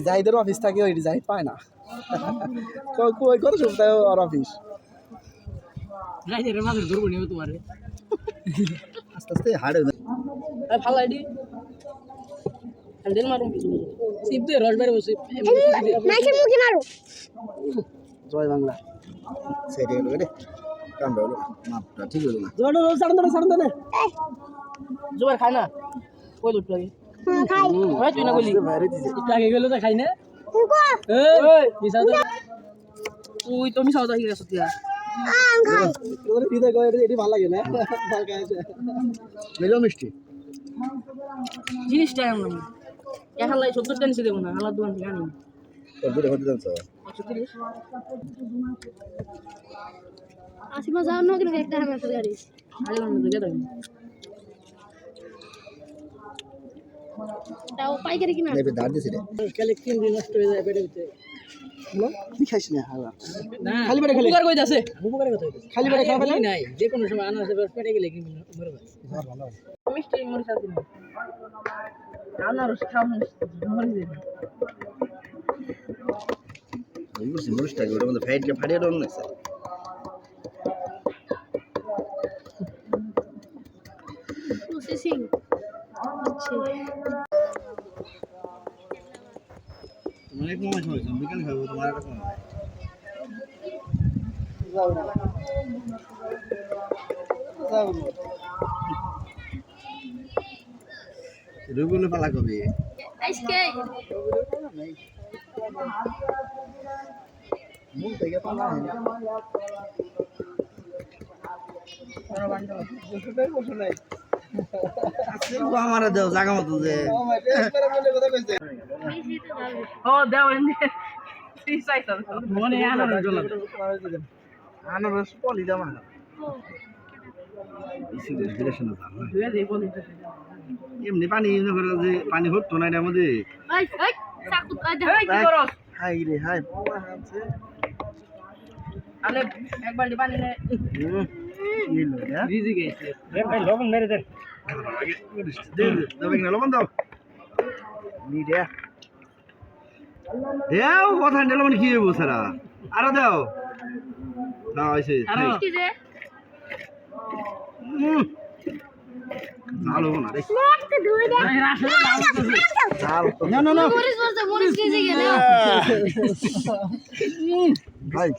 জাহিদের office থাকে ওই জাহিদ পায় না কত সপ্তাহে ওর অফিস জাহিদের মাঝে ধরবো নিও তোমার আস্তে আস্তে হাড়ে ভালো আইডি হ্যান্ডেল মারুন সিপ দে রস বাইরে বসে মাছের মুখে মারো জয় বাংলা সেটা হলো রে কামড়া হলো মাপটা ঠিক হলো না জোড়ো সাড়ন দে জোবার খায় না কই লুট লাগে খাই হয় তুই না বলি বাইরে দিছে একটু আগে গেল তো খাই না কুকো এই মিছা তো তুই তো মিছা তো হিরে সত্যি খাই তোর বিদায় কয় এটি ভালো লাগে না ভালো খাইছে মেলো মিষ্টি জিনিসটা এমন এখন লাই 70 টা নিচে দেব না হালাত দোকান থেকে আনি তোর দূরে হতে জানছ 130 আসিমা যাও না কিন্তু একটা আমার গাড়ি আগে না দেখে দাও তাও পাইকারি কিনা নেবে দাঁড় দিছে রে কালে কিন দিন নষ্ট হয়ে যায় পেটে ভিতরে হলো কি খাইছ না হালা না খালি পেটে খেলে উপকার কই যাচ্ছে উপকার কথা হইছে খালি পেটে খাওয়া ফেলে নাই যে কোনো সময় আনা আছে পেটে গেলে কি মরে যায় ভালো মিষ্টি মরে শান্তি নেই আনারস খাও মরে যায় বুঝছি মুরুষটা ওটার মধ্যে ফাইটকে ফাটিয়ে দেওয়া না স্যার প্রসেসিং হচ্ছে অনেক সময় হয়েছে বিকেল খাবো তোমার একটা রুগুলো পালা কবে আজকে মুখ থেকে পালা আমার দেও জায়গা মতো যে ও দাও এনে ফ্রি সাইজ মনে আনারস গলা আনারস পলি জামা এমনি পানি যে পানি হতো না এটার মধ্যে এই চাকু এই কি করস হাই রে হাই আলে এক বালতি পানি নে ভিজি গেছে ভাই লবণ মেরে দেন লবণ দাও দেও কথা লবণ কি হইব সারা আরো দাও না হয়েছে কি যে ভালো না রে একটু ধুই দে না না না মরিস কেজি গেল ভাই